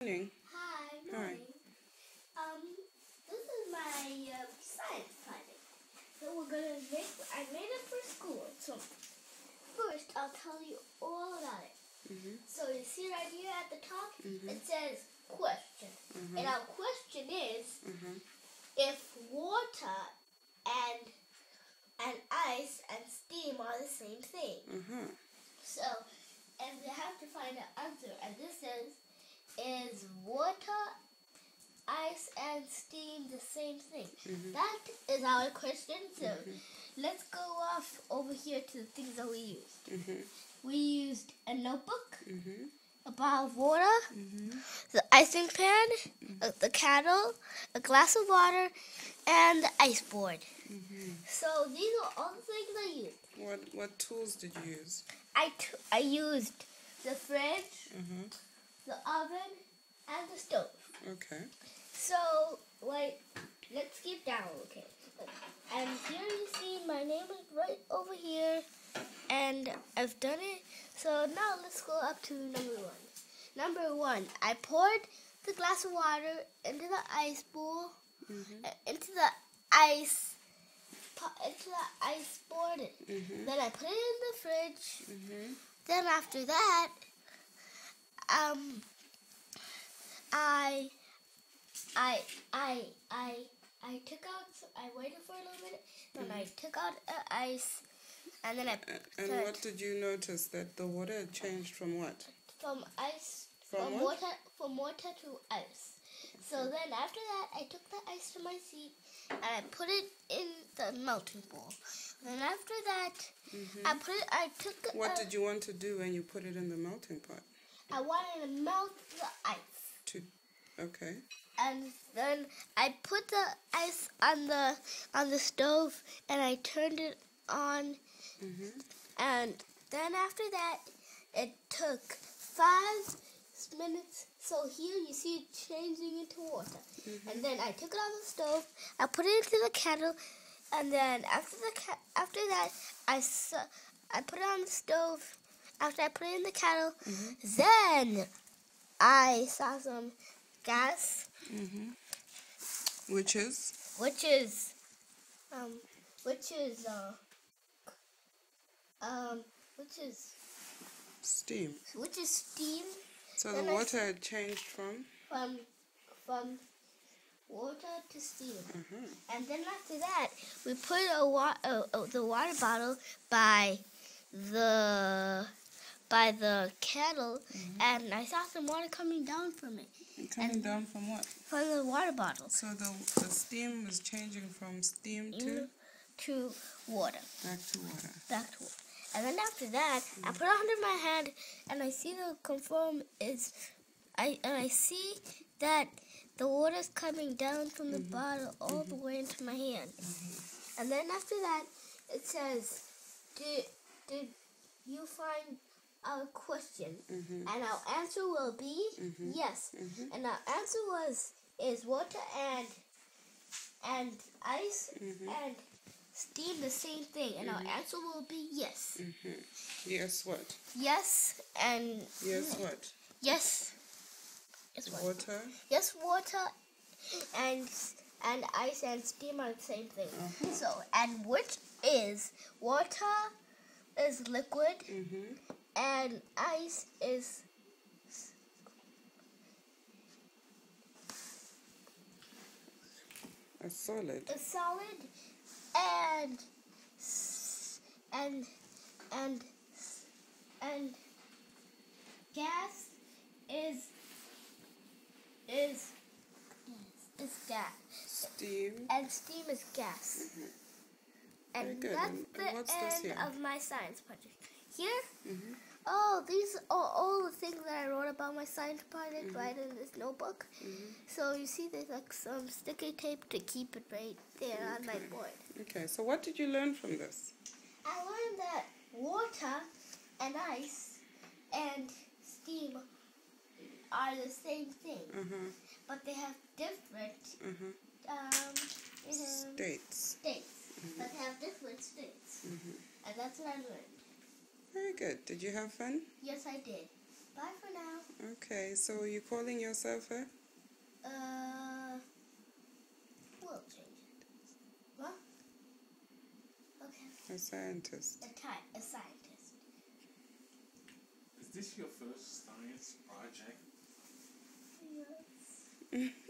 Morning. Hi, morning. This is my science project. So I made it for school. So first, I'll tell you all about it. So you see right here at the top, it says question. And our question is, if water and ice and steam are the same thing. So, and we have to find an answer. And this is water, ice, and steam the same thing? That is our question. So let's go off over here to the things that we used. We used a notebook, a bottle of water, the icing pan, the kettle, a glass of water, and the ice board. So these are all the things I used. What tools did you use? I used the fridge, the oven, and the stove. Okay. So, let's skip down, okay? And here you see my name is right over here, and I've done it. So now let's go up to number one. Number one, I poured the glass of water into the ice bowl, into the ice board. Then I put it in the fridge. Then after that, I waited for a little minute. Then I took out ice, and then And what did you notice? That the water had changed from what? From ice. From water to ice. So then after that, I took the ice to my seat and I put it in the melting bowl. And after that, What did you want to do when you put it in the melting pot? I wanted to melt the ice. Okay. And then I put the ice on the stove and I turned it on. And then after that, it took 5 minutes. So here you see it changing into water. And then I took it on the stove. I put it into the kettle. And then after that, I put it on the stove. After I put it in the kettle, then I saw some gas, Which is steam. Which is steam. So the water had changed from water to steam. And then after that, we put the water bottle by the kettle, and I saw some water coming down from it. Down from what? From the water bottle. So the steam was changing from steam to water. Back to water. And then after that, I put it under my hand, and I see I see that the water is coming down from the bottle all the way into my hand. And then after that, it says, did you find our question? And our answer will be yes. And our answer is water and ice and steam the same thing. And our answer will be yes. Yes what? Yes and... Yes what? Yes. Yes what? Water? Yes, water and ice and steam are the same thing. So, and which is water is liquid and ice is a solid. A solid and gas is gas. Steam. And steam is gas. And that's the end of my science project. Here, these are all the things that I wrote about my science project right in this notebook. So you see there's like some sticky tape to keep it right there on my board. Okay, so what did you learn from this? I learned that water and ice and steam are the same thing, but they have different states. But they have different states, and that's what I learned. Very good. Did you have fun? Yes, I did. Bye for now. Okay, so you calling yourself a? We'll change it. What? Okay. A scientist. A scientist. Is this your first science project? Yes.